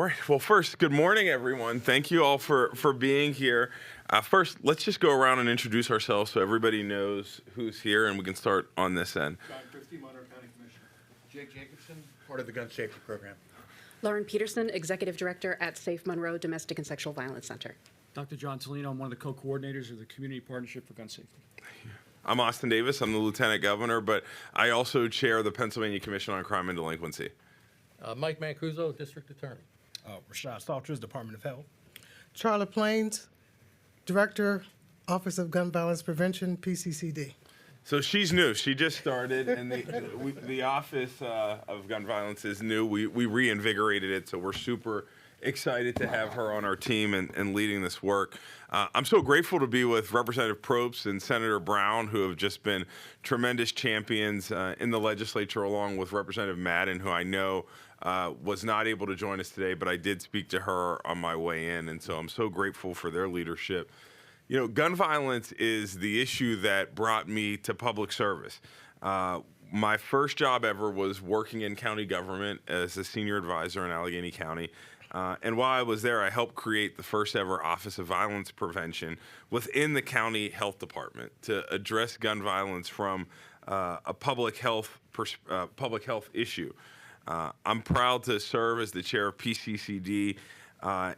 right. Well, first, good morning, everyone. Thank you all for being here. First, let's just go around and introduce ourselves so everybody knows who's here, and we can start on this end. John Christie, Monroe County Commissioner. Jake Jacobson, part of the Gun Safety Program. Lauren Peterson, Executive Director at Safe Monroe Domestic and Sexual Violence Center. Dr. John Tolino, I'm one of the co-coordinators of the Community Partnership for Gun Safety. I'm Austin Davis. I'm the Lieutenant Governor, but I also chair the Pennsylvania Commission on Crime and Delinquency. Mike Mancuso, District Attorney. Rashad Salters, Department of Health. Charlotte Plains, Director, Office of Gun Violence Prevention, PCCD. So she's new. She just started, and the Office of Gun Violence is new. We reinvigorated it, so we're super excited to have her on our team and leading this work. I'm so grateful to be with Representative Probst and Senator Brown, who have just been tremendous champions in the legislature, along with Representative Madden, who I know was not able to join us today, but I did speak to her on my way in, and so I'm so grateful for their leadership. You know, gun violence is the issue that brought me to public service. My first job ever was working in county government as a senior advisor in Allegheny County. And while I was there, I helped create the first ever Office of Violence Prevention within the county health department to address gun violence from a public health issue. I'm proud to serve as the chair of PCCD,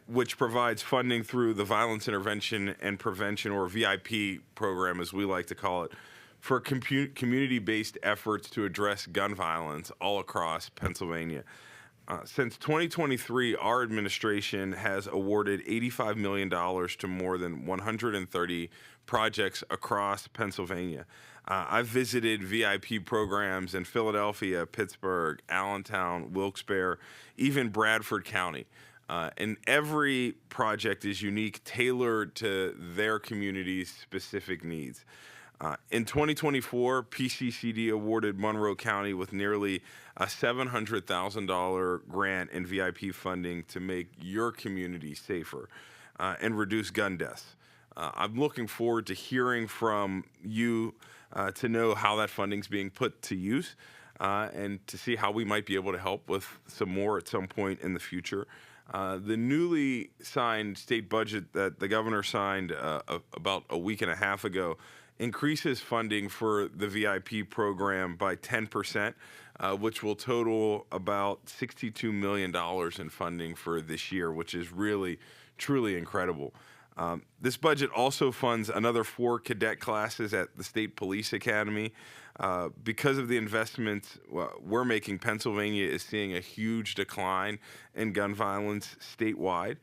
which provides funding through the Violence Intervention and Prevention, or VIP program, as we like to call it, for community-based efforts to address gun violence all across Pennsylvania. Since 2023, our administration has awarded $85 million to more than 130 projects across Pennsylvania. I've visited VIP programs in Philadelphia, Pittsburgh, Allentown, Wilkes-Barre, even Bradford County. And every project is unique, tailored to their community's specific needs. In 2024, PCCD awarded Monroe County with nearly a $700,000 grant in VIP funding to make your community safer and reduce gun deaths. I'm looking forward to hearing from you to know how that funding's being put to use and to see how we might be able to help with some more at some point in the future. The newly signed state budget that the governor signed about a week and a half ago increases funding for the VIP program by 10%, which will total about $62 million in funding for this year, which is really, truly incredible. This budget also funds another 4 cadet classes at the State Police Academy. Because of the investments we're making, Pennsylvania is seeing a huge decline in gun violence statewide.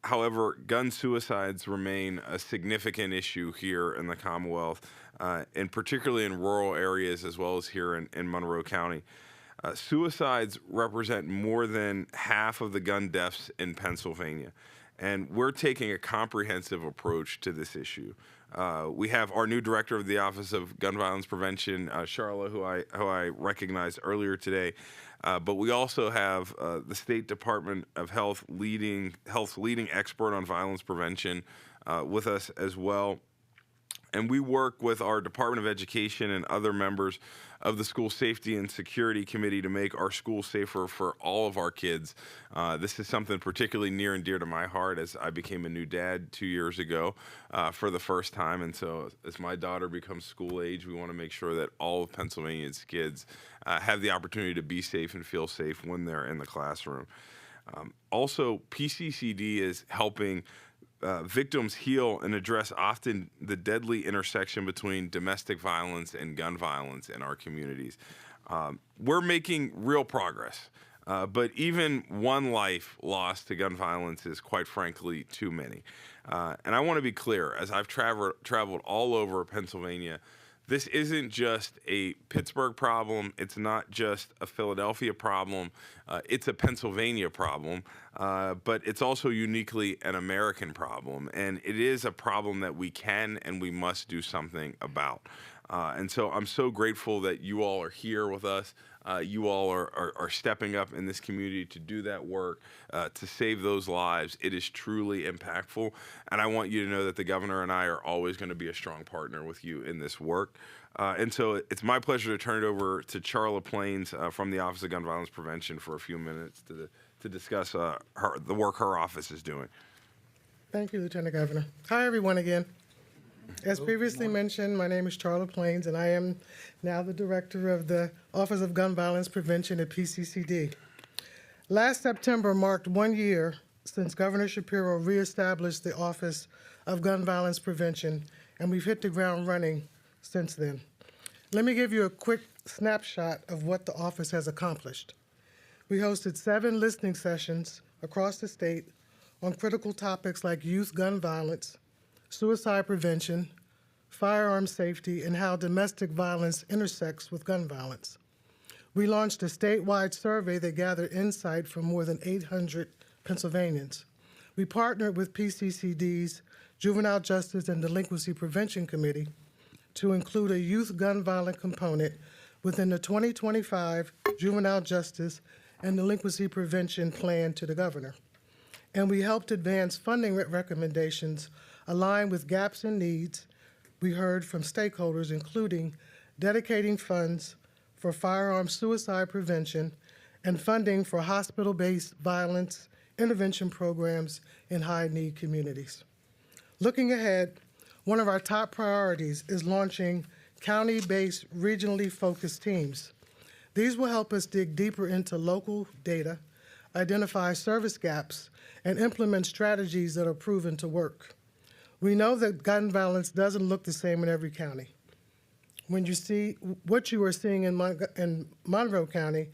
However, gun suicides remain a significant issue here in the Commonwealth, and particularly in rural areas as well as here in Monroe County. Suicides represent more than half of the gun deaths in Pennsylvania, and we're taking a comprehensive approach to this issue. We have our new director of the Office of Gun Violence Prevention, Charla, who I recognized earlier today. But we also have the State Department of Health's leading expert on violence prevention with us as well. And we work with our Department of Education and other members of the School Safety and Security Committee to make our schools safer for all of our kids. This is something particularly near and dear to my heart, as I became a new dad 2 years ago for the first time. And so as my daughter becomes school age, we want to make sure that all of Pennsylvania's kids have the opportunity to be safe and feel safe when they're in the classroom. Also, PCCD is helping victims heal and address often the deadly intersection between domestic violence and gun violence in our communities. We're making real progress, but even one life lost to gun violence is, quite frankly, too many. And I want to be clear, as I've traveled all over Pennsylvania, this isn't just a Pittsburgh problem. It's not just a Philadelphia problem. It's a Pennsylvania problem, but it's also uniquely an American problem. And it is a problem that we can and we must do something about. And so I'm so grateful that you all are here with us. You all are stepping up in this community to do that work, to save those lives. It is truly impactful. And I want you to know that the governor and I are always going to be a strong partner with you in this work. And so it's my pleasure to turn it over to Charlotte Plains from the Office of Gun Violence Prevention for a few minutes to to discuss the work her office is doing. Thank you, Lieutenant Governor. Hi, everyone, again. As previously mentioned, my name is Charlotte Plains, and I am now the Director of the Office of Gun Violence Prevention at PCCD. Last September marked 1 year since Governor Shapiro reestablished the Office of Gun Violence Prevention, and we've hit the ground running since then. Let me give you a quick snapshot of what the office has accomplished. We hosted 7 listening sessions across the state on critical topics like youth gun violence, suicide prevention, firearm safety, and how domestic violence intersects with gun violence. We launched a statewide survey that gathered insight from more than 800 Pennsylvanians. We partnered with PCCD's Juvenile Justice and Delinquency Prevention Committee to include a youth gun violence component within the 2025 Juvenile Justice and Delinquency Prevention Plan to the governor. And we helped advance funding recommendations aligned with gaps and needs we heard from stakeholders, including dedicating funds for firearm suicide prevention and funding for hospital-based violence intervention programs in high-need communities. Looking ahead, one of our top priorities is launching county-based, regionally focused teams. These will help us dig deeper into local data, identify service gaps, and implement strategies that are proven to work. We know that gun violence doesn't look the same in every county. When you see what you are seeing in Monroe County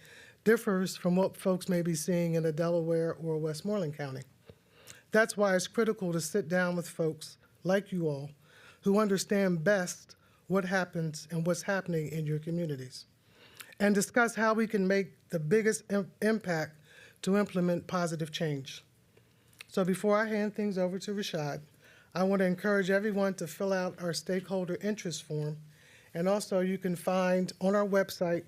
differs from what folks may be seeing in a Delaware or Westmoreland County. That's why it's critical to sit down with folks like you all who understand best what happens and what's happening in your communities, and discuss how we can make the biggest impact to implement positive change. So before I hand things over to Rashad, I want to encourage everyone to fill out our stakeholder interest form, and also you can find on our website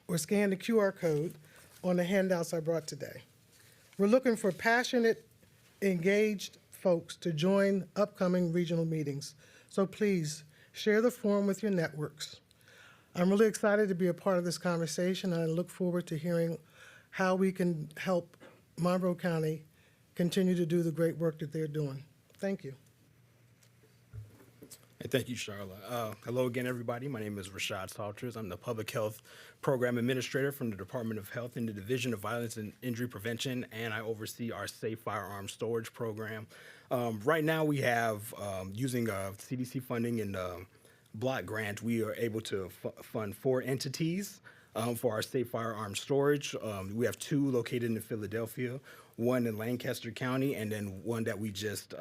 or scan the QR code on the handouts I brought today. We're looking for passionate, engaged folks to join upcoming regional meetings, so please share the form with your networks. I'm really excited to be a part of this conversation, and I look forward to hearing how we can help Monroe County continue to do the great work that they're doing. Thank you. And thank you, Charlotte. Hello again, everybody. My name is Rashad Salters. I'm the Public Health Program Administrator from the Department of Health in the Division of Violence and Injury Prevention, and I oversee our Safe Firearm Storage Program. Right now we have, using CDC funding and block grant, we are able to fund 4 entities for our safe firearm storage. We have 2 located in Philadelphia, 1 in Lancaster County, and then 1 that we just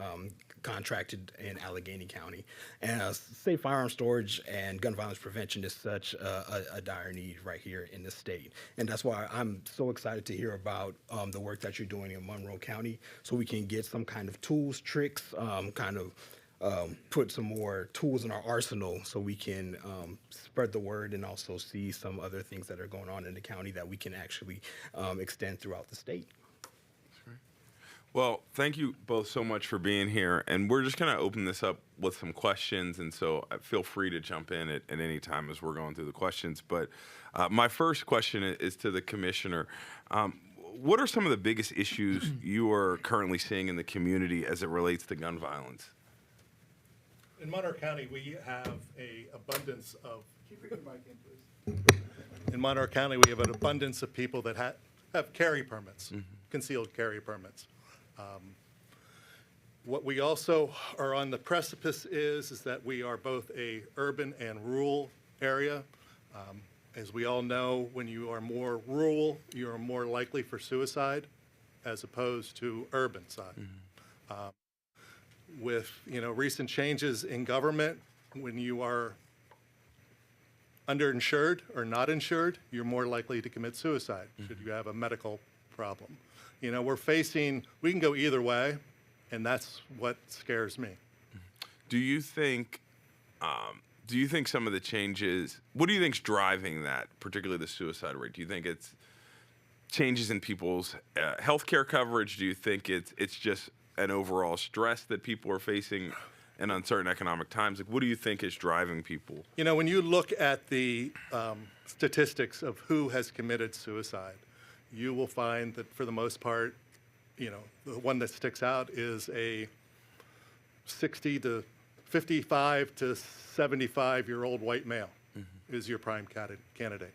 contracted in Allegheny County. And safe firearm storage and gun violence prevention is such a dire need right here in the state. And that's why I'm so excited to hear about the work that you're doing in Monroe County, so we can get some kind of tools, tricks, put some more tools in our arsenal so we can spread the word and also see some other things that are going on in the county that we can actually extend throughout the state. Well, thank you both so much for being here, and we're just going to open this up with some questions, and so feel free to jump in at any time as we're going through the questions. But my first question is to the Commissioner. What are some of the biggest issues you are currently seeing in the community as it relates to gun violence? In Monroe County, we have an abundance of. Keep your mic in, please. In Monroe County, we have an abundance of people that have carry permits, concealed carry permits. What we also are on the precipice is that we are both a urban and rural area. As we all know, when you are more rural, you are more likely for suicide as opposed to urban side. With recent changes in government, when you are underinsured or not insured, you're more likely to commit suicide should you have a medical problem. We can go either way, and that's what scares me. Do you think some of the changes, what do you think's driving that, particularly the suicide rate? Do you think it's changes in people's health care coverage? Do you think it's just an overall stress that people are facing in uncertain economic times? Like, what do you think is driving people? When you look at the statistics of who has committed suicide, you will find that for the most part, you know, the one that sticks out is a 60 to 55 to 75-year-old white male is your prime candidate.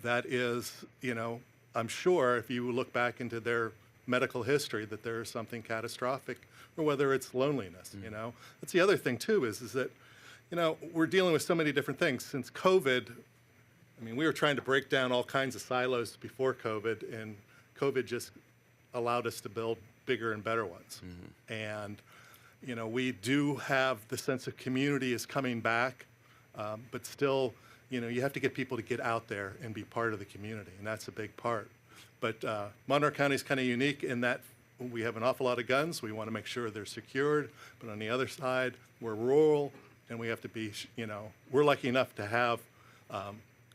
That is, you know, I'm sure if you look back into their medical history that there's something catastrophic, or whether it's loneliness, you know. That's the other thing too is that, you know, we're dealing with so many different things. Since COVID, I mean, we were trying to break down all kinds of silos before COVID, and COVID just allowed us to build bigger and better ones. And, you know, we do have the sense of community is coming back, but still, you know, you have to get people to get out there and be part of the community, and that's a big part. But Monroe County is kind of unique in that we have an awful lot of guns. We want to make sure they're secured, but on the other side, we're rural, and we have to be, you know, we're lucky enough to have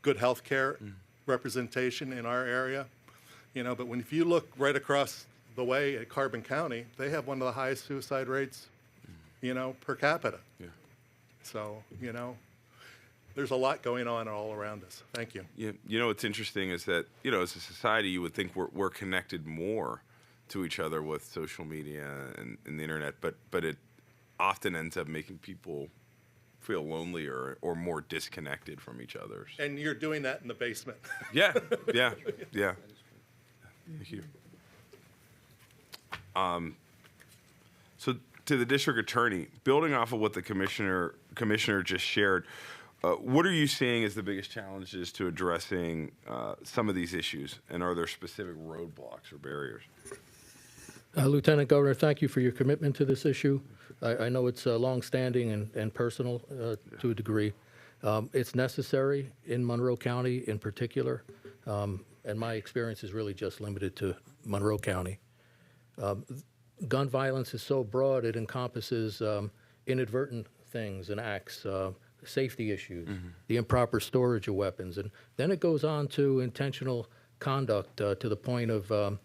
good health care representation in our area, you know, but if you look right across the way at Carbon County, they have one of the highest suicide rates, you know, per capita. Yeah. So, you know, there's a lot going on all around us. Thank you. You know, what's interesting is that, you know, as a society, you would think we're connected more to each other with social media and the internet, but it often ends up making people feel lonely or more disconnected from each other. And you're doing that in the basement. Yeah. Thank you. So to the district attorney, building off of what the commissioner just shared, what are you seeing as the biggest challenges to addressing some of these issues, and are there specific roadblocks or barriers? Lieutenant Governor, thank you for your commitment to this issue. I know it's longstanding and personal to a degree. It's necessary in Monroe County in particular, and my experience is really just limited to Monroe County. Gun violence is so broad, it encompasses inadvertent things and acts, safety issues, the improper storage of weapons, and then it goes on to intentional conduct to the point of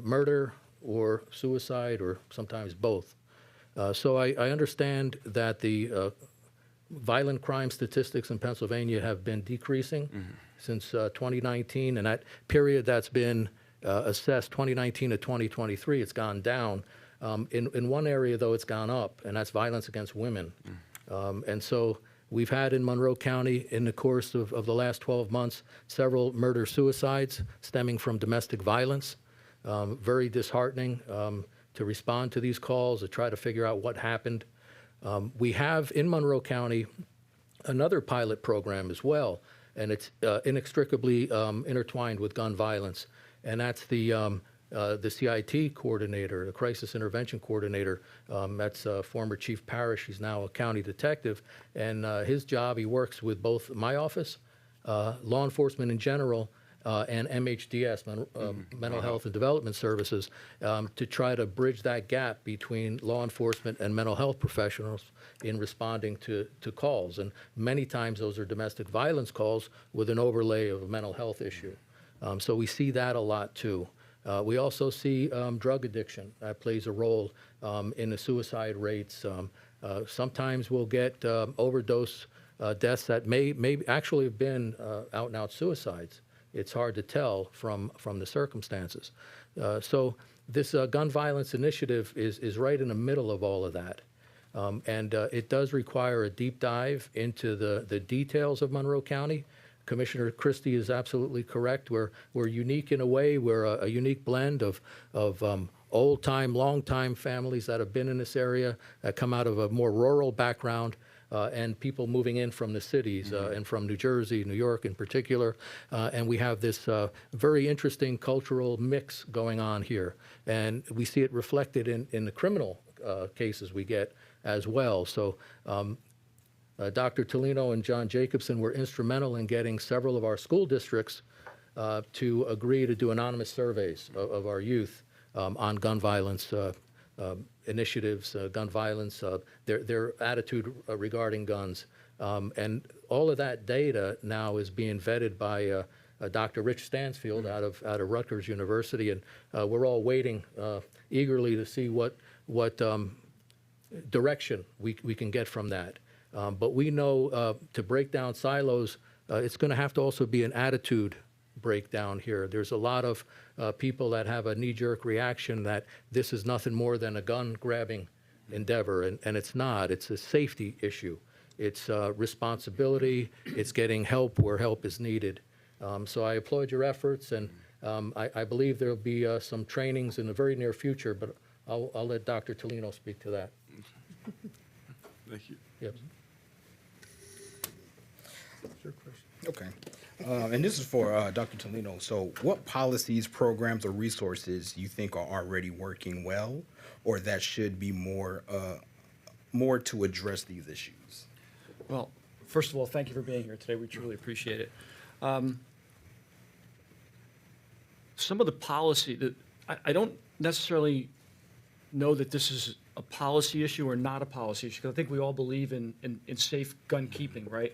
murder or suicide, or sometimes both. So I understand that the violent crime statistics in Pennsylvania have been decreasing since 2019, and that period that's been assessed, 2019 to 2023, it's gone down. In one area, though, it's gone up, and that's violence against women. And so we've had in Monroe County, in the course of the last 12 months, several murder-suicides stemming from domestic violence. Very disheartening to respond to these calls, to try to figure out what happened. We have in Monroe County another pilot program as well, and it's inextricably intertwined with gun violence, and that's the CIT coordinator, the crisis intervention coordinator. That's former Chief Parrish. He's now a county detective, and his job, he works with both my office, law enforcement in general, and MHDS, Mental Health and Development Services, to try to bridge that gap between law enforcement and mental health professionals in responding to calls. And many times those are domestic violence calls with an overlay of a mental health issue. So we see that a lot too. We also see drug addiction that plays a role in the suicide rates. Sometimes we'll get overdose deaths that may actually have been out-and-out suicides. It's hard to tell from the circumstances. So this gun violence initiative is right in the middle of all of that. And it does require a deep dive into the details of Monroe County. Commissioner Christie is absolutely correct. We're unique in a way. We're a unique blend of old-time, long-time families that have been in this area, that come out of a more rural background, and people moving in from the cities and from New Jersey, New York in particular. And we have this very interesting cultural mix going on here. And we see it reflected in the criminal cases we get as well. So Dr. Tolino and John Jacobson were instrumental in getting several of our school districts to agree to do anonymous surveys of our youth on gun violence initiatives, gun violence, their attitude regarding guns. And all of that data now is being vetted by Dr. Rich Stansfield out of Rutgers University, and we're all waiting eagerly to see what direction we can get from that. But we know to break down silos, it's going to have to also be an attitude breakdown here. There's a lot of people that have a knee-jerk reaction that this is nothing more than a gun-grabbing endeavor, and it's not. It's a safety issue. It's responsibility. It's getting help where help is needed. So I applaud your efforts, and I believe there'll be some trainings in the very near future, but I'll let Dr. Tolino speak to that. Thank you. Yep. Okay. And this is for Dr. Tolino. So what policies, programs, or resources you think are already working well or that should be more to address these issues? Well, first of all, thank you for being here today. We truly appreciate it. Some of the policy that I don't necessarily know that this is a policy issue or not a policy issue, because I think we all believe in safe gun keeping, right?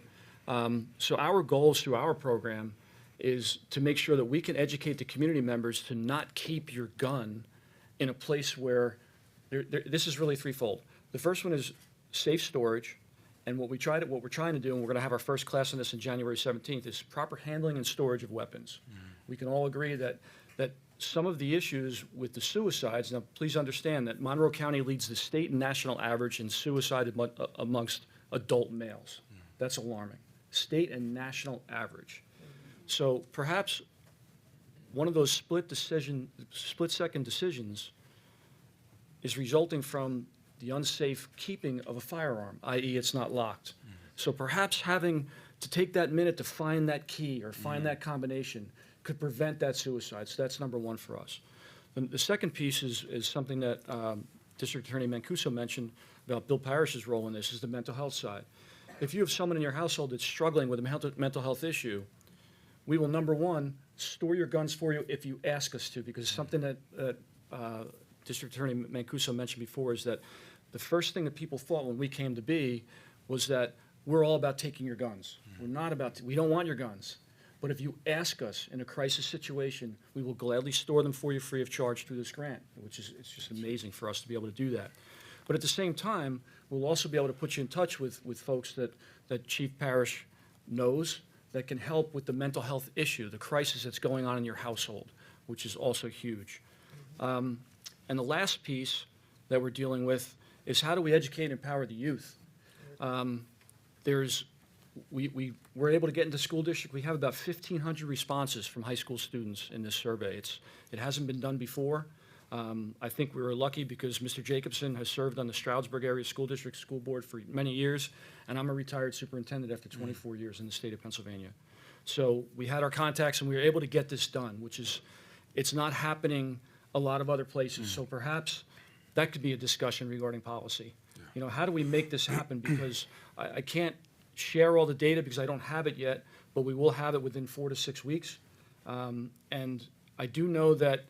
So our goals through our program is to make sure that we can educate the community members to not keep your gun in a place where this is really threefold. The first one is safe storage, and what we're trying to do, and we're going to have our first class on this on January 17th, is proper handling and storage of weapons. We can all agree that some of the issues with the suicides. Now, please understand that Monroe County leads the state and national average in suicide amongst adult males. That's alarming. State and national average. So perhaps one of those split-second decisions is resulting from the unsafe keeping of a firearm, i.e. it's not locked. So perhaps having to take that minute to find that key or find that combination could prevent that suicide. So that's number one for us. The second piece is something that District Attorney Mancuso mentioned about Bill Parrish's role in this, is the mental health side. If you have someone in your household that's struggling with a mental health issue, we will, number one, store your guns for you if you ask us to, because something that District Attorney Mancuso mentioned before is that the first thing that people thought when we came to be was that we're all about taking your guns. We're not about, we don't want your guns. But if you ask us in a crisis situation, we will gladly store them for you free of charge through this grant, which is, it's just amazing for us to be able to do that. But at the same time, we'll also be able to put you in touch with folks that Chief Parrish knows that can help with the mental health issue, the crisis that's going on in your household, which is also huge. And the last piece that we're dealing with is how do we educate and empower the youth? We were able to get into school district. We have about 1,500 responses from high school students in this survey. It hasn't been done before. I think we were lucky because Mr. Jacobson has served on the Stroudsburg Area School District School Board for many years, and I'm a retired superintendent after 24 years in the state of Pennsylvania. So we had our contacts, and we were able to get this done, which is, it's not happening a lot of other places. So perhaps that could be a discussion regarding policy. You know, how do we make this happen? Because I can't share all the data because I don't have it yet, but we will have it within 4 to 6 weeks. And I do know that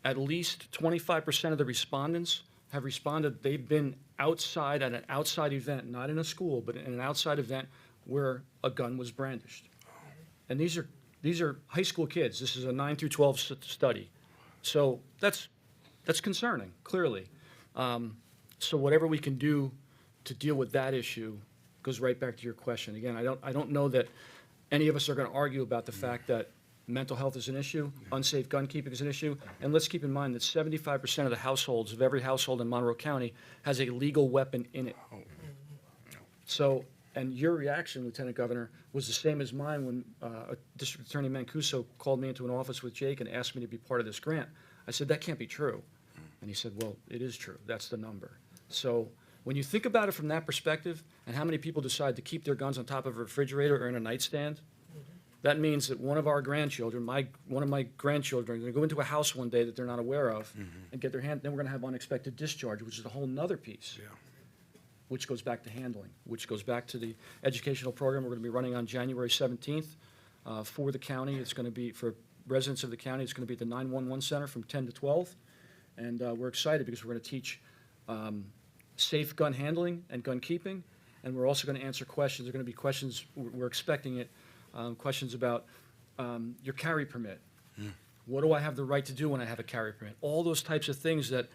at least 25% of the respondents have responded they've been outside at an outside event, not in a school, but in an outside event where a gun was brandished. And these are high school kids. This is a 9 through 12 study. So that's concerning, clearly. So whatever we can do to deal with that issue goes right back to your question. Again, I don't know that any of us are going to argue about the fact that mental health is an issue, unsafe gun keeping is an issue, and let's keep in mind that 75% of the households, of every household in Monroe County, has a legal weapon in it. So, and your reaction, Lieutenant Governor, was the same as mine when District Attorney Mancuso called me into an office with Jake and asked me to be part of this grant. I said, that can't be true. And he said, well, it is true. That's the number. So when you think about it from that perspective, and how many people decide to keep their guns on top of a refrigerator or in a nightstand, that means that one of our grandchildren, one of my grandchildren, are going to go into a house one day that they're not aware of and get their hand, then we're going to have unexpected discharge, which is a whole nother piece, which goes back to handling, which goes back to the educational program we're going to be running on January 17th for the county. It's going to be, for residents of the county, it's going to be at the 911 Center from 10 to 12. And we're excited because we're going to teach safe gun handling and gun keeping, and we're also going to answer questions. There are going to be questions, we're expecting it, questions about your carry permit. What do I have the right to do when I have a carry permit? All those types of things that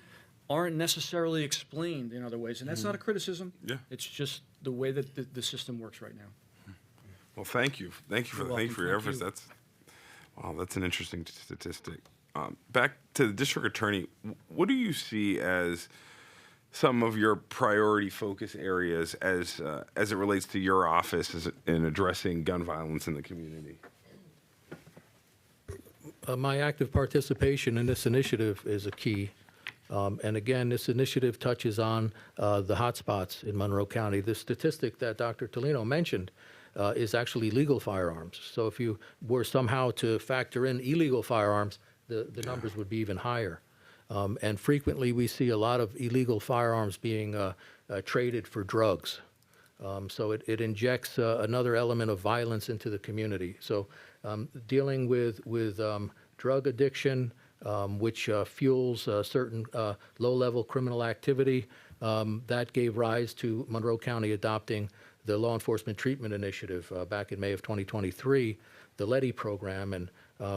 aren't necessarily explained in other ways. And that's not a criticism. Yeah. It's just the way that the system works right now. Well, thank you. Thank you for your efforts. Thank you. That's Wow, that's an interesting statistic. Back to the district attorney, what do you see as some of your priority focus areas as it relates to your office in addressing gun violence in the community? My active participation in this initiative is a key. And again, this initiative touches on the hotspots in Monroe County. The statistic that Dr. Tolino mentioned is actually legal firearms. So if you were somehow to factor in illegal firearms, the numbers would be even higher. And frequently we see a lot of illegal firearms being traded for drugs. So it injects another element of violence into the community. So dealing with drug addiction, which fuels certain low-level criminal activity, that gave rise to Monroe County adopting the Law Enforcement Treatment Initiative back in May of 2023, the LETI program. And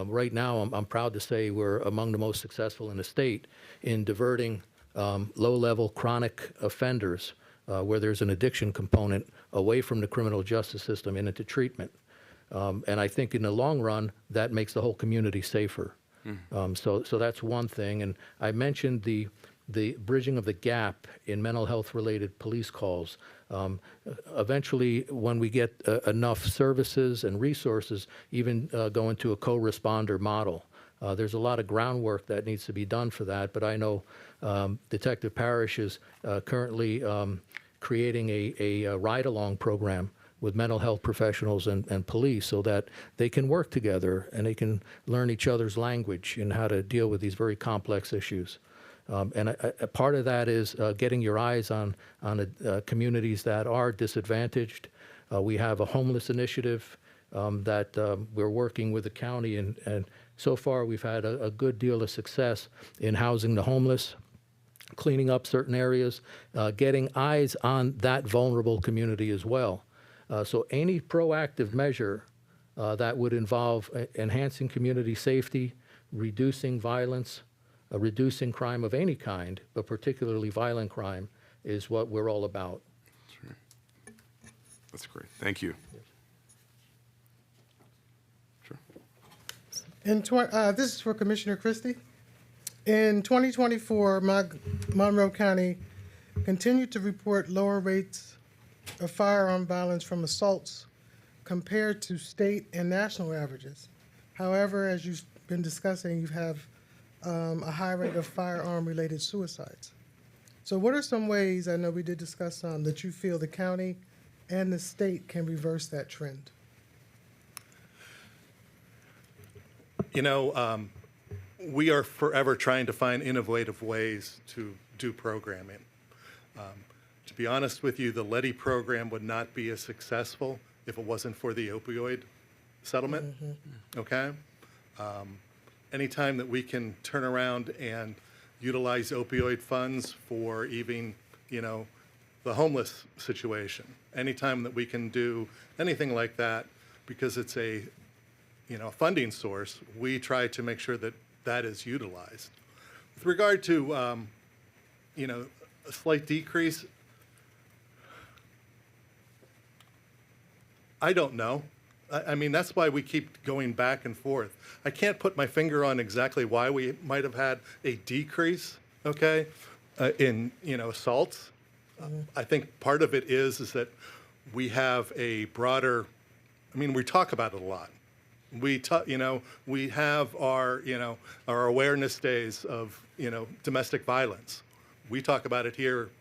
right now, I'm proud to say we're among the most successful in the state in diverting low-level chronic offenders where there's an addiction component away from the criminal justice system and into treatment. And I think in the long run, that makes the whole community safer. So that's one thing. And I mentioned the bridging of the gap in mental health-related police calls. Eventually, when we get enough services and resources, even go into a co-responder model. There's a lot of groundwork that needs to be done for that, but I know Detective Parrish is currently creating a ride-along program with mental health professionals and police so that they can work together and they can learn each other's language and how to deal with these very complex issues. And a part of that is getting your eyes on communities that are disadvantaged. We have a homeless initiative that we're working with the county, and so far we've had a good deal of success in housing the homeless, cleaning up certain areas, getting eyes on that vulnerable community as well. So any proactive measure that would involve enhancing community safety, reducing violence, reducing crime of any kind, but particularly violent crime, is what we're all about. That's right. That's great. Thank you. Sure. This is for Commissioner Christie. In 2024, Monroe County continued to report lower rates of firearm violence from assaults compared to state and national averages. However, as you've been discussing, you have a high rate of firearm-related suicides. So what are some ways, I know we did discuss some, that you feel the county and the state can reverse that trend? You know, we are forever trying to find innovative ways to do programming. To be honest with you, the LETI program would not be as successful if it wasn't for the opioid settlement, okay? Anytime that we can turn around and utilize opioid funds for even, you know, the homeless situation, anytime that we can do anything like that, because it's a, you know, funding source, we try to make sure that that is utilized. With regard to, you know, a slight decrease, I don't know. I mean, that's why we keep going back and forth. I can't put my finger on exactly why we might have had a decrease, okay, in, you know, assaults. I think part of it is that we have a broader, I mean, we talk about it a lot. We talk, you know, we have our, you know, our awareness days of, you know, domestic violence. We talk about it here.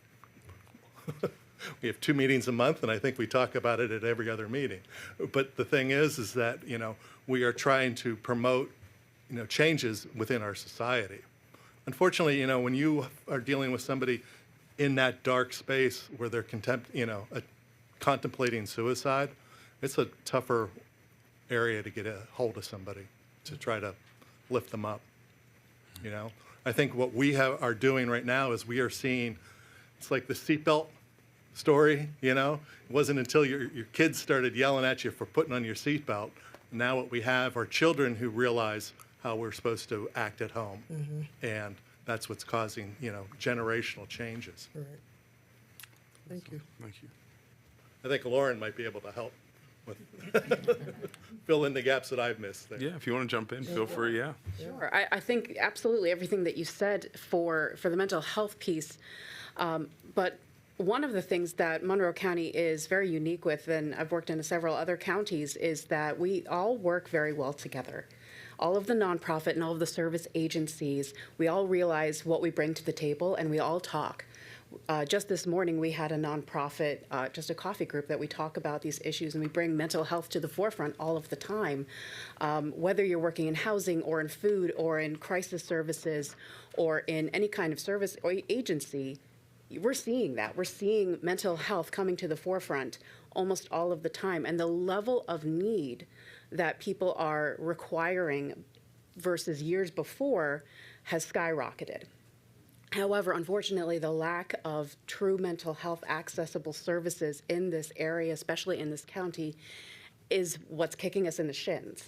We have 2 meetings a month, and I think we talk about it at every other meeting. But the thing is that, you know, we are trying to promote, you know, changes within our society. Unfortunately, you know, when you are dealing with somebody in that dark space where they're contemplating suicide, it's a tougher area to get a hold of somebody to try to lift them up. You know, I think what we are doing right now is we are seeing, it's like the seatbelt story, you know? It wasn't until your kids started yelling at you for putting on your seatbelt. Now what we have are children who realize how we're supposed to act at home. And that's what's causing, you know, generational changes. All right. Thank you. Thank you. I think Lauren might be able to help fill in the gaps that I've missed there. Yeah, if you want to jump in, feel free, yeah. Sure. I think absolutely everything that you said for the mental health piece. But one of the things that Monroe County is very unique with, and I've worked in several other counties, is that we all work very well together. All of the nonprofit and all of the service agencies, we all realize what we bring to the table, and we all talk. Just this morning, we had a nonprofit, just a coffee group that we talk about these issues, and we bring mental health to the forefront all of the time. Whether you're working in housing or in food or in crisis services or in any kind of service or agency, we're seeing that. We're seeing mental health coming to the forefront almost all of the time. And the level of need that people are requiring versus years before has skyrocketed. However, unfortunately, the lack of true mental health accessible services in this area, especially in this county, is what's kicking us in the shins.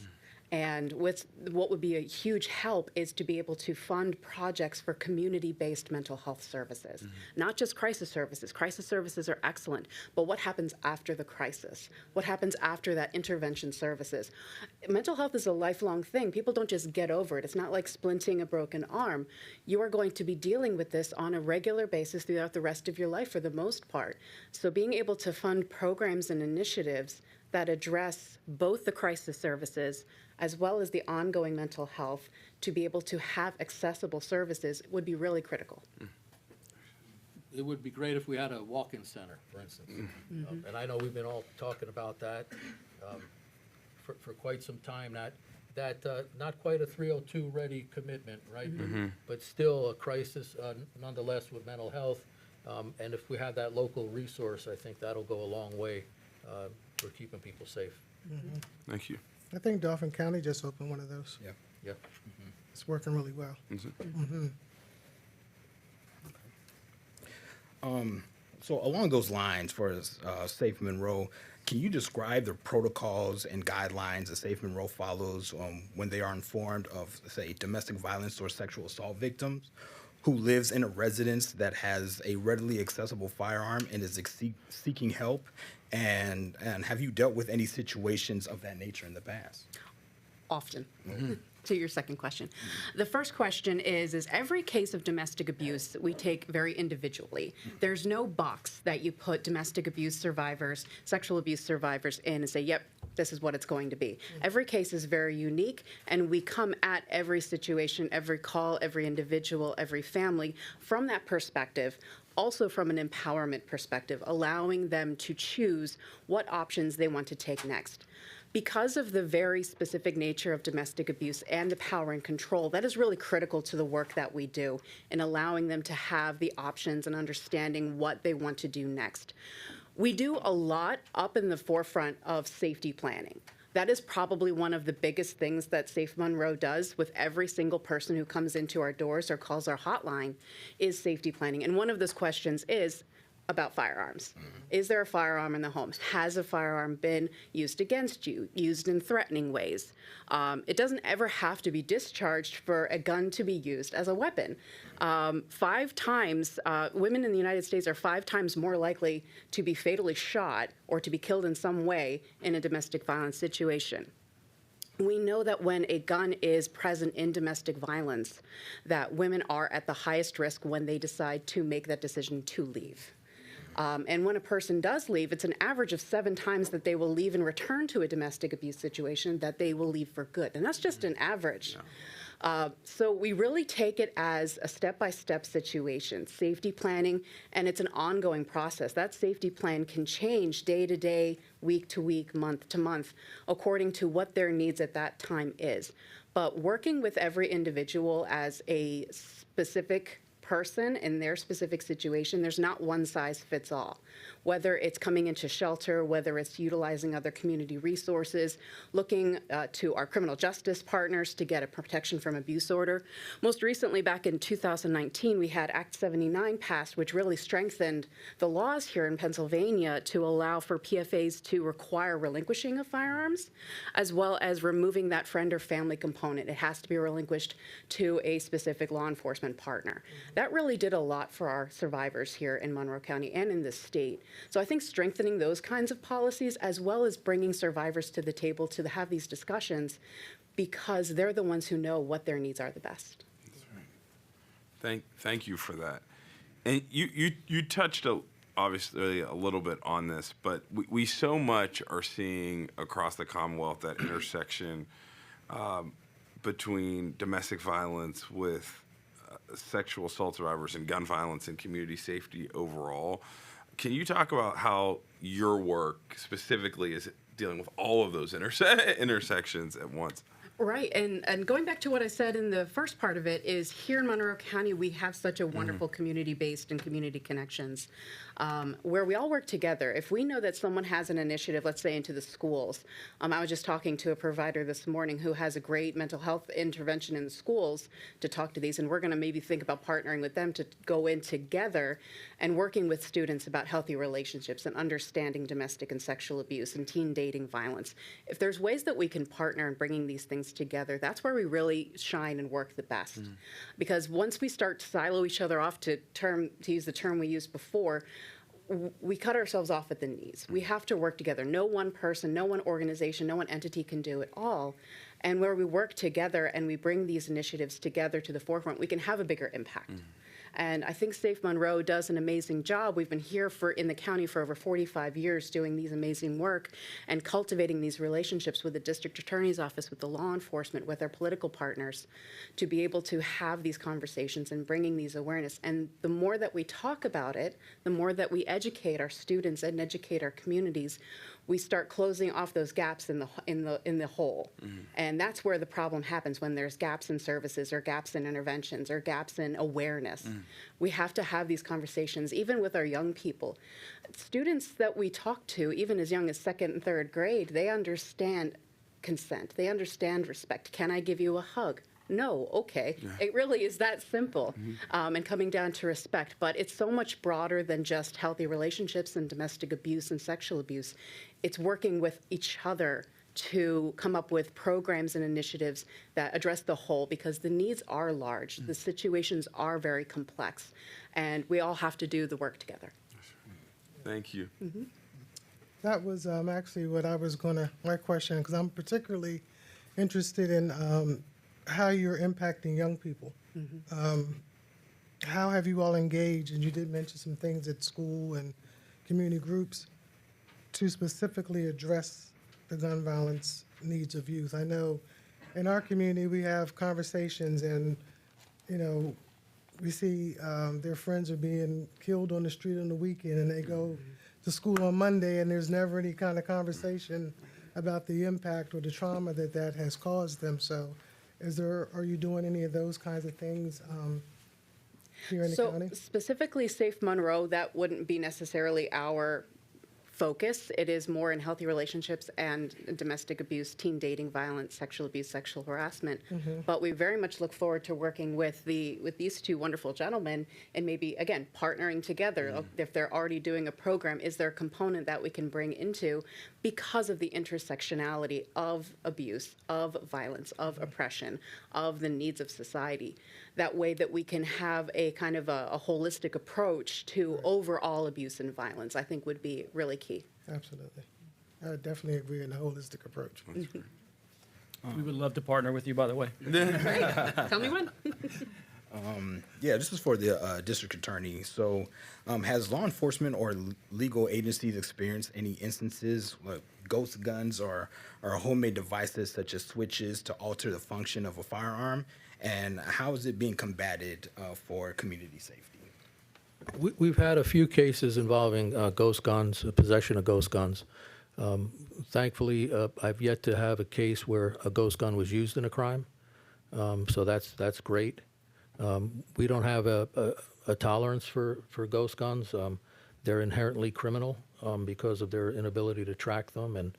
And what would be a huge help is to be able to fund projects for community-based mental health services, not just crisis services. Crisis services are excellent, but what happens after the crisis? What happens after that intervention services? Mental health is a lifelong thing. People don't just get over it. It's not like splinting a broken arm. You are going to be dealing with this on a regular basis throughout the rest of your life for the most part. So being able to fund programs and initiatives that address both the crisis services as well as the ongoing mental health to be able to have accessible services would be really critical. It would be great if we had a walk-in center, for instance. And I know we've been all talking about that for quite some time. That not quite a 302 ready commitment, right? But still a crisis nonetheless with mental health. And if we have that local resource, I think that'll go a long way for keeping people safe. Thank you. I think Dauphin County just opened one of those. Yeah. Yeah. It's working really well. So along those lines, for Safe Monroe, can you describe the protocols and guidelines that Safe Monroe follows when they are informed of, say, domestic violence or sexual assault victims who lives in a residence that has a readily accessible firearm and is seeking help? And have you dealt with any situations of that nature in the past? Often. To your second question. The first question is every case of domestic abuse we take very individually. There's no box that you put domestic abuse survivors, sexual abuse survivors in and say, yep, this is what it's going to be. Every case is very unique, and we come at every situation, every call, every individual, every family from that perspective. Also from an empowerment perspective, allowing them to choose what options they want to take next. Because of the very specific nature of domestic abuse and the power and control, that is really critical to the work that we do in allowing them to have the options and understanding what they want to do next. We do a lot up in the forefront of safety planning. That is probably one of the biggest things that Safe Monroe does with every single person who comes into our doors or calls our hotline is safety planning. And one of those questions is about firearms. Is there a firearm in the home? Has a firearm been used against you, used in threatening ways? It doesn't ever have to be discharged for a gun to be used as a weapon. 5 times, women in the United States are 5 times more likely to be fatally shot or to be killed in some way in a domestic violence situation. We know that when a gun is present in domestic violence, that women are at the highest risk when they decide to make that decision to leave. And when a person does leave, it's an average of 7 times that they will leave and return to a domestic abuse situation that they will leave for good. And that's just an average. So we really take it as a step-by-step situation, safety planning, and it's an ongoing process. That safety plan can change day to day, week to week, month to month, according to what their needs at that time is. But working with every individual as a specific person in their specific situation, there's not one size fits all. Whether it's coming into shelter, whether it's utilizing other community resources, looking to our criminal justice partners to get a protection from abuse order. Most recently, back in 2019, we had Act 79 passed, which really strengthened the laws here in Pennsylvania to allow for PFAs to require relinquishing of firearms, as well as removing that friend or family component. It has to be relinquished to a specific law enforcement partner. that really did a lot for our survivors here in Monroe County and in the state. So I think strengthening those kinds of policies, as well as bringing survivors to the table to have these discussions, because they're the ones who know what their needs are the best. Thank you for that. And you touched obviously a little bit on this, but we so much are seeing across the Commonwealth that intersection between domestic violence with sexual assault survivors and gun violence and community safety overall. Can you talk about how your work specifically is dealing with all of those intersections at once? Right, and going back to what I said in the first part of it is here in Monroe County, we have such a wonderful community-based and community connections where we all work together. If we know that someone has an initiative, let's say into the schools, I was just talking to a provider this morning who has a great mental health intervention in the schools to talk to these, and we're going to maybe think about partnering with them to go in together and working with students about healthy relationships and understanding domestic and sexual abuse and teen dating violence. If there's ways that we can partner in bringing these things together, that's where we really shine and work the best. Because once we start to silo each other off, to use the term we used before, we cut ourselves off at the knees. We have to work together. No one person, no one organization, no one entity can do it all. And where we work together and we bring these initiatives together to the forefront, we can have a bigger impact. And I think Safe Monroe does an amazing job. We've been here in the county for over 45 years doing these amazing work and cultivating these relationships with the district attorney's office, with the law enforcement, with our political partners, to be able to have these conversations and bringing these awareness. And the more that we talk about it, the more that we educate our students and educate our communities, we start closing off those gaps in the whole. And that's where the problem happens, when there's gaps in services or gaps in interventions or gaps in awareness. We have to have these conversations, even with our young people. Students that we talk to, even as young as 2nd and 3rd grade, they understand consent. They understand respect. Can I give you a hug? No, okay. It really is that simple, and coming down to respect. But it's so much broader than just healthy relationships and domestic abuse and sexual abuse. It's working with each other to come up with programs and initiatives that address the whole, because the needs are large, the situations are very complex, and we all have to do the work together. Thank you. That was actually what I was my question, because I'm particularly interested in how you're impacting young people. How have you all engaged, and you did mention some things at school and community groups, to specifically address the gun violence needs of youth? I know in our community we have conversations, and we see their friends are being killed on the street on the weekend, and they go to school on Monday, and there's never any kind of conversation about the impact or the trauma that has caused them. So are you doing any of those kinds of things here in the county? So specifically Safe Monroe, that wouldn't be necessarily our focus. It is more in healthy relationships and domestic abuse, teen dating violence, sexual abuse, sexual harassment. But we very much look forward to working with these two wonderful gentlemen and maybe, again, partnering together. If they're already doing a program, is there a component that we can bring into, because of the intersectionality of abuse, of violence, of oppression, of the needs of society? That way that we can have a kind of a holistic approach to overall abuse and violence, I think would be really key. Absolutely. I would definitely agree in the holistic approach. We would love to partner with you, by the way. Great. Tell me when. Yeah, this is for the district attorney. So has law enforcement or legal agencies experienced any instances like ghost guns or homemade devices such as switches to alter the function of a firearm? And how is it being combated for community safety? We've had a few cases involving ghost guns, possession of ghost guns. Thankfully, I've yet to have a case where a ghost gun was used in a crime, so that's great. We don't have a tolerance for ghost guns. They're inherently criminal because of their inability to track them and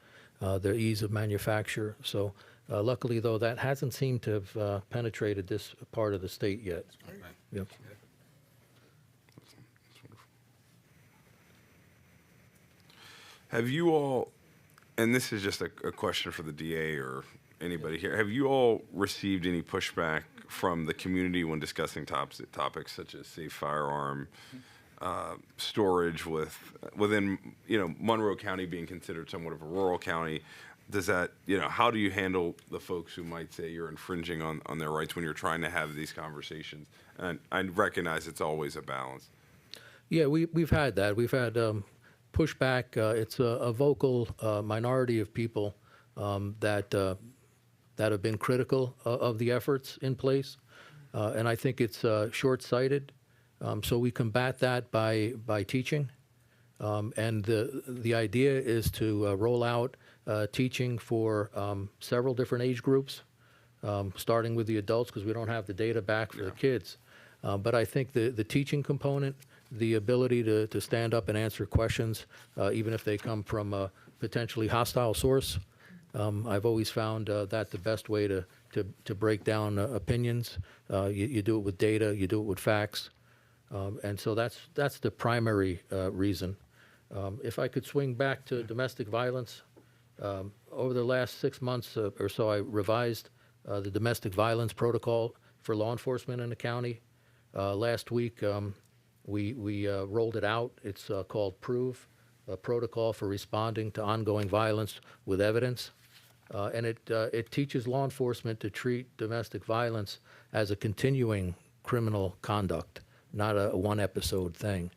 their ease of manufacture. So luckily, though, that hasn't seemed to have penetrated this part of the state yet. Yep. Have you all, and this is just a question for the DA or anybody here. Have you all received any pushback from the community when discussing topics such as safe firearm storage within Monroe County being considered somewhat of a rural county? Does that, how do you handle the folks who might say you're infringing on their rights when you're trying to have these conversations? And I recognize it's always a balance. Yeah, we've had that. We've had pushback. It's a vocal minority of people that have been critical of the efforts in place, and I think it's short-sighted. So we combat that by teaching, and the idea is to roll out teaching for several different age groups, starting with the adults because we don't have the data back for the kids. But I think the teaching component, the ability to stand up and answer questions, even if they come from a potentially hostile source, I've always found that the best way to break down opinions. You do it with data, you do it with facts, and so that's the primary reason. If I could swing back to domestic violence, over the last 6 months or so, I revised the domestic violence protocol for law enforcement in the county. Last week, we rolled it out. It's called PROVE, a protocol for responding to ongoing violence with evidence. And it teaches law enforcement to treat domestic violence as a continuing criminal conduct, not a one-episode thing.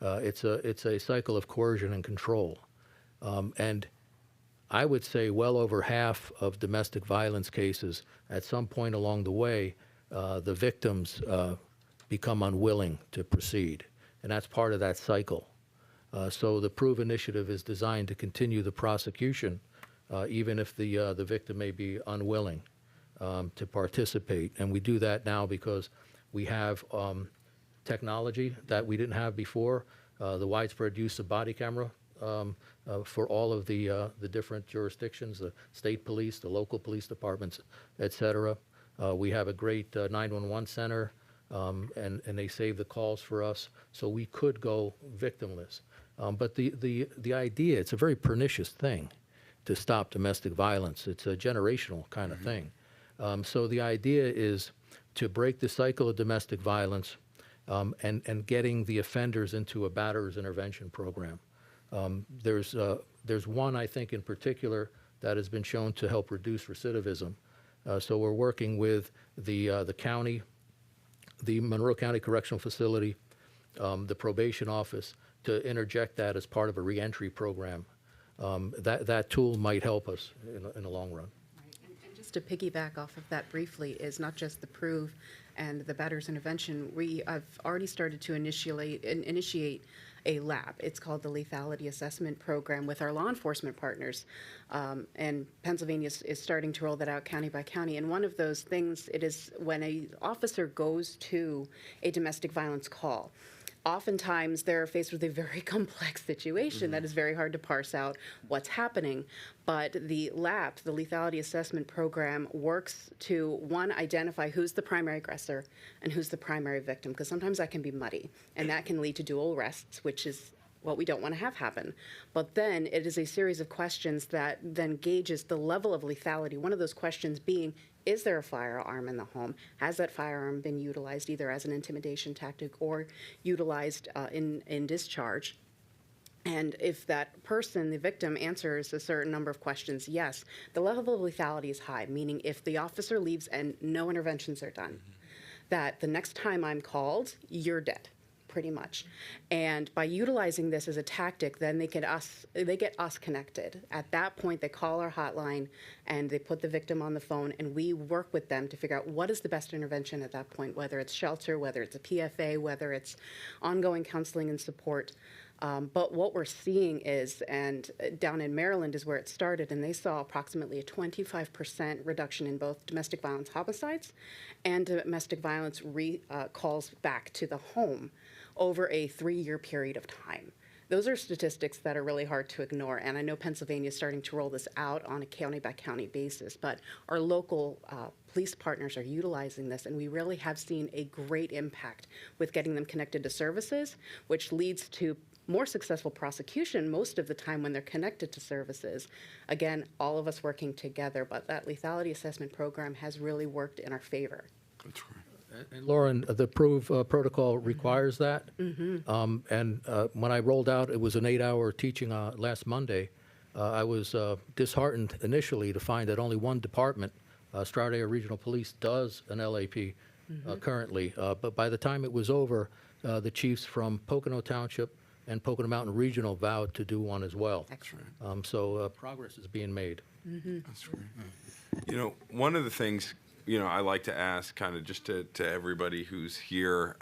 It's a cycle of coercion and control. And I would say well over half of domestic violence cases, at some point along the way, the victims become unwilling to proceed. And that's part of that cycle. So the PROVE initiative is designed to continue the prosecution, even if the victim may be unwilling to participate. And we do that now because we have technology that we didn't have before, the widespread use of body camera for all of the different jurisdictions, the state police, the local police departments, et cetera. We have a great 911 center, and they save the calls for us, so we could go victimless. But the idea, it's a very pernicious thing to stop domestic violence. It's a generational kind of thing. So the idea is to break the cycle of domestic violence and getting the offenders into a batterers intervention program. There's one, I think, in particular that has been shown to help reduce recidivism. So we're working with the county, the Monroe County Correctional Facility, the probation office, to interject that as part of a reentry program. That tool might help us in the long run. And just to piggyback off of that briefly, is not just the PROVE and the batterers intervention. We have already started to initiate a lab. It's called the Lethality Assessment Program with our law enforcement partners. And Pennsylvania is starting to roll that out county by county. And one of those things, it is when an officer goes to a domestic violence call, oftentimes they're faced with a very complex situation that is very hard to parse out what's happening. But the LAP, the Lethality Assessment Program, works to, one, identify who's the primary aggressor and who's the primary victim, because sometimes that can be muddy, and that can lead to dual arrests, which is what we don't want to have happen. But then it is a series of questions that then gauges the level of lethality. One of those questions being, is there a firearm in the home? Has that firearm been utilized either as an intimidation tactic or utilized in discharge? And if that person, the victim, answers a certain number of questions, yes, the level of lethality is high, meaning if the officer leaves and no interventions are done, that the next time I'm called, you're dead, pretty much. And by utilizing this as a tactic, then they get us connected. At that point, they call our hotline and they put the victim on the phone, and we work with them to figure out what is the best intervention at that point, whether it's shelter, whether it's a PFA, whether it's ongoing counseling and support. But what we're seeing is, and down in Maryland is where it started, and they saw approximately a 25% reduction in both domestic violence homicides and domestic violence calls back to the home over a 3-year period of time. Those are statistics that are really hard to ignore, and I know Pennsylvania is starting to roll this out on a county-by-county basis, but our local police partners are utilizing this, and we really have seen a great impact with getting them connected to services, which leads to more successful prosecution most of the time when they're connected to services. Again, all of us working together, but that lethality assessment program has really worked in our favor. That's right. And Lauren, the PROVE protocol requires that. And when I rolled out, it was an 8-hour teaching last Monday. I was disheartened initially to find that only one department, Stroud Area Regional Police, does an LAP currently. But by the time it was over, the chiefs from Pocono Township and Pocono Mountain Regional vowed to do one as well. Excellent. So progress is being made. That's right. You know, one of the things, you know, I like to ask kind of just to everybody who's here,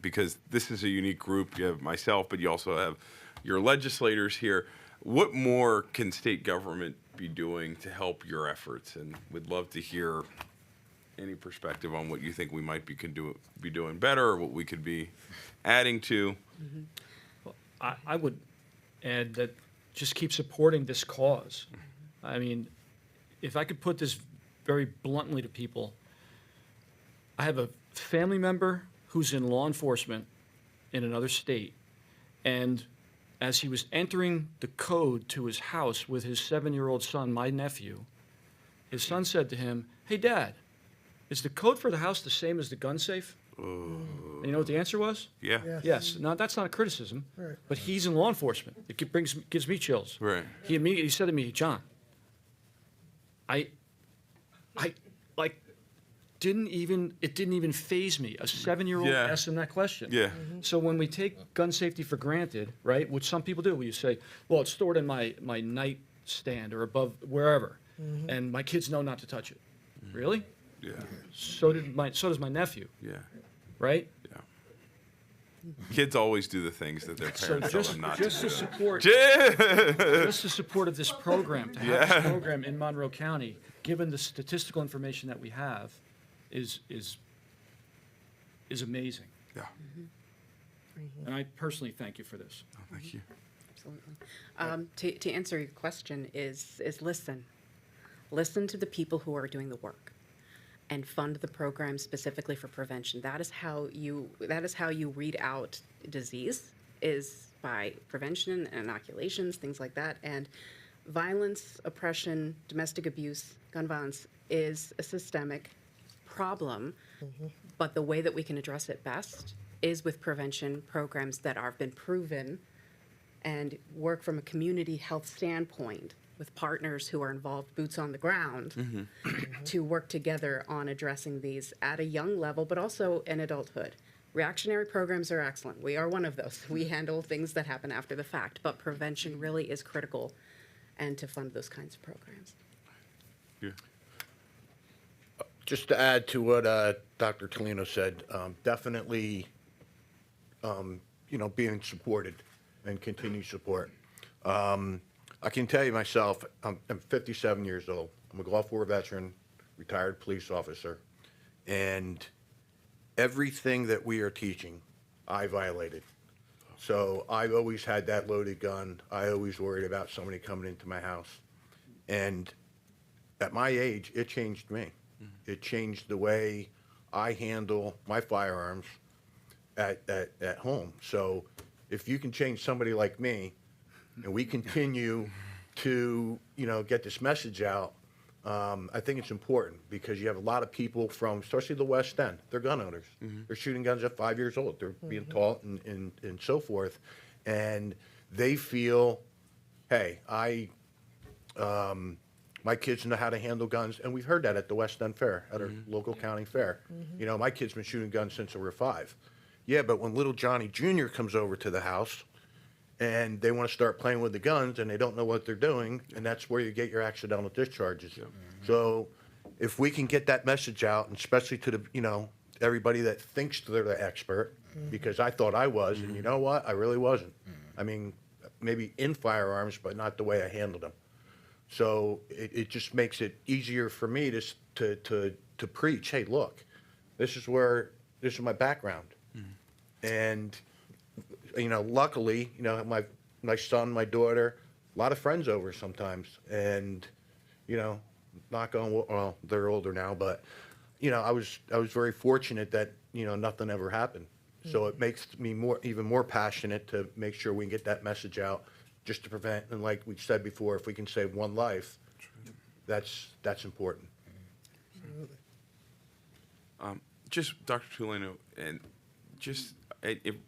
because this is a unique group. You have myself, but you also have your legislators here. What more can state government be doing to help your efforts? And we'd love to hear any perspective on what you think we might be doing better, or what we could be adding to. I would add that just keep supporting this cause. I mean, if I could put this very bluntly to people, I have a family member who's in law enforcement in another state, and as he was entering the code to his house with his 7-year-old son, my nephew, his son said to him, "Hey, Dad, is the code for the house the same as the gun safe?" And you know what the answer was? Yeah. Yeah. Yes. Now, that's not a criticism, Right. but he's in law enforcement. It gives me chills. Right. He immediately said to me, "John, I like, it didn't even faze me. A 7-year-old Yeah. asked him that question." Yeah. So when we take gun safety for granted, right, which some people do, where you say, "Well, it's stored in my nightstand or above wherever, and my kids know not to touch it." Really? Yeah. So does my nephew, Yeah. right? Yeah. Kids always do the things that their So parents tell just them not just to to do. support Yeah. just the support of this program, to have this program in Monroe County, given the statistical information that we have, is amazing. Yeah. And I personally thank you for this. Thank you. Absolutely. To answer your question is listen. Listen to the people who are doing the work, and fund the program specifically for prevention. That is how you weed out disease, is by prevention and inoculations, things like that. And violence, oppression, domestic abuse, gun violence is a systemic problem. But the way that we can address it best is with prevention programs that have been proven and work from a community health standpoint with partners who are involved, boots on the ground, to work together on addressing these at a young level, but also in adulthood. Reactionary programs are excellent. We are one of those. We handle things that happen after the fact, but prevention really is critical, and to fund those kinds of programs. Yeah. Just to add to what Dr. Tolino said, definitely, being supported and continued support. I can tell you myself, I'm 57 years old. I'm a Gulf War veteran, retired police officer, and everything that we are teaching, I violated. So I've always had that loaded gun. I always worried about somebody coming into my house. And at my age, it changed me. It changed the way I handle my firearms at home. So if you can change somebody like me, and we continue to, get this message out, I think it's important, because you have a lot of people from, especially the West End, they're gun owners. They're shooting guns at 5 years old. They're being taught and so forth. And they feel, hey, my kids know how to handle guns. And we've heard that at the West End Fair, at our local county fair. My kids been shooting guns since they were 5. Yeah, but when little Johnny Jr. comes over to the house, and they want to start playing with the guns, and they don't know what they're doing, and that's where you get your accidental discharges. So if we can get that message out, and especially to the, everybody that thinks they're the expert, because I thought I was, and you know what? I really wasn't. I mean, maybe in firearms, but not the way I handled them. So it just makes it easier for me to preach, hey, look, this is my background. And luckily, my son, my daughter, a lot of friends over sometimes, and, not going, well, they're older now, but, I was very fortunate that, nothing ever happened. So it makes me even more passionate to make sure we can get that message out, just to prevent, and like we said before, if we can save one life, that's important. Just Dr. Tulano, and just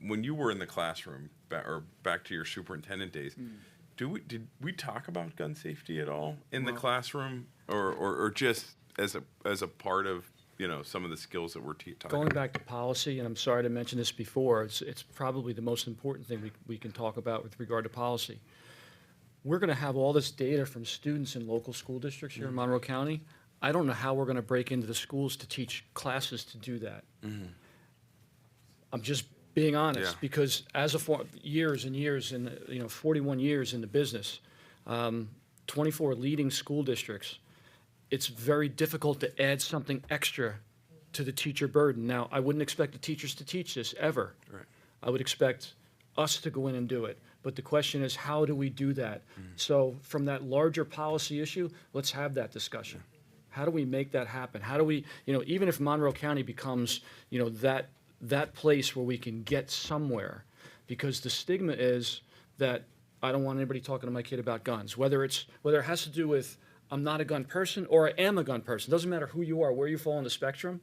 when you were in the classroom, or back to your superintendent days, did we talk about gun safety at all in the classroom, or just as a part of some of the skills that we're talking Going about? back to policy, and I'm sorry to mention this before, it's probably the most important thing we can talk about with regard to policy. We're going to have all this data from students in local school districts here in Monroe County. I don't know how we're going to break into the schools to teach classes to do that. I'm just being honest, Yeah. because as years and years, 41 years in the business, 24 leading school districts, it's very difficult to add something extra to the teacher burden. Now, I wouldn't expect the teachers to teach this ever. Right. I would expect us to go in and do it. But the question is, how do we do that? So from that larger policy issue, let's have that discussion. How do we make that happen? How do we, even if Monroe County becomes, that place where we can get somewhere, because the stigma is that I don't want anybody talking to my kid about guns, whether it has to do with I'm not a gun person or I am a gun person. Doesn't matter who you are, where you fall on the spectrum.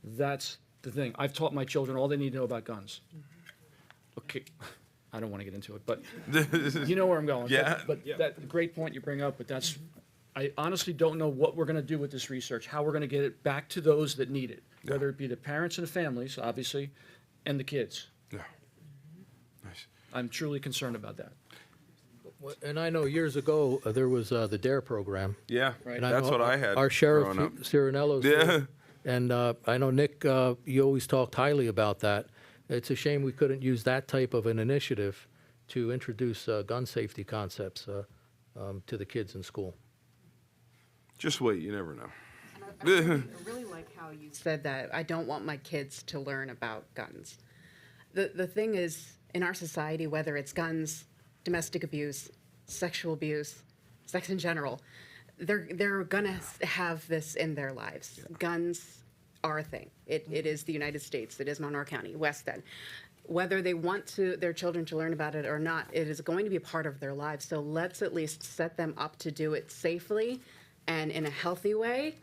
That's the thing. I've taught my children all they need to know about guns. Okay, I don't want to get into it, but you know where I'm going. Yeah. But that great point you bring up, but I honestly don't know what we're going to do with this research, how we're going to get it back to those that need it, whether it be the parents and the families, obviously, and the kids. Yeah. Nice. I'm truly concerned about that. And I know years ago, there was the DARE program. Yeah, Right. And I that's know what I had. Our sheriff, growing up. Cirinello's Yeah. there. And I know, Nick, you always talked highly about that. It's a shame we couldn't use that type of an initiative to introduce gun safety concepts to the kids in school. Just wait, you never know. I really like how you said that. I don't want my kids to learn about guns. The thing is, in our society, whether it's guns, domestic abuse, sexual abuse, sex in general, they're gonna have this in their lives. Yeah. Guns are a thing. It is the United States. It is Monroe County, West End. Whether they want their children to learn about it or not, it is going to be a part of their lives. So let's at least set them up to do it safely and in a healthy way.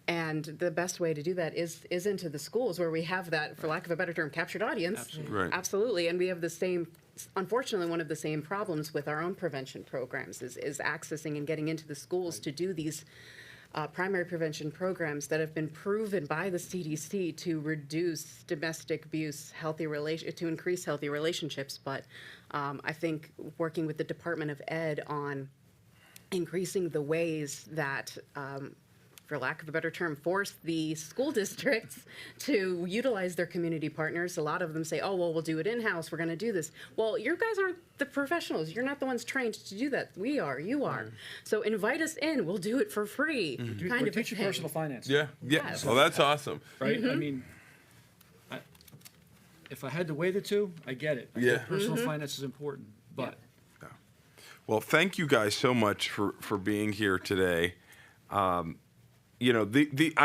And the best way to do that is into the schools, where we have that, for lack of a better term, captured audience. Absolutely. Right. Absolutely. And we have the same, unfortunately, one of the same problems with our own prevention programs is accessing and getting into the schools to do these primary prevention programs that have been proven by the CDC to reduce domestic abuse, to increase healthy relationships. But I think working with the Department of Ed on increasing the ways that, for lack of a better term, force the school districts to utilize their community partners. A lot of them say, oh, well, we'll do it in-house. We're going to do this. Well, you guys aren't the professionals. You're not the ones trained to do that. We are. You are. So invite us in. We'll do it for free. Kind We're of a teaching thing. personal finance. Yeah. Yes. Well, that's awesome. Right? I mean, if I had to weigh the two, I get it. I Yeah. get personal finance is important, but Well, thank you guys so much for being here today. I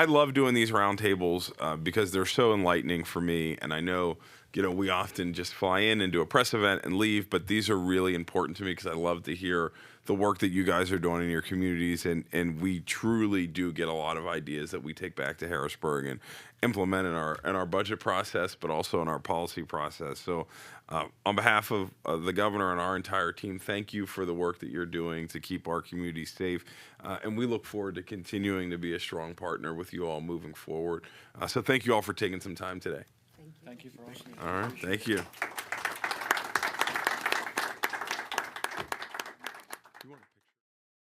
love doing these roundtables because they're so enlightening for me. And I know, we often just fly in and do a press event and leave, but these are really important to me because I love to hear the work that you guys are doing in your communities. And we truly do get a lot of ideas that we take back to Harrisburg and implement in our budget process, but also in our policy process. So on behalf of the governor and our entire team, thank you for the work that you're doing to keep our community safe. And we look forward to continuing to be a strong partner with you all moving forward. So thank you all for taking some time today. thank you for hosting. All right, thank you.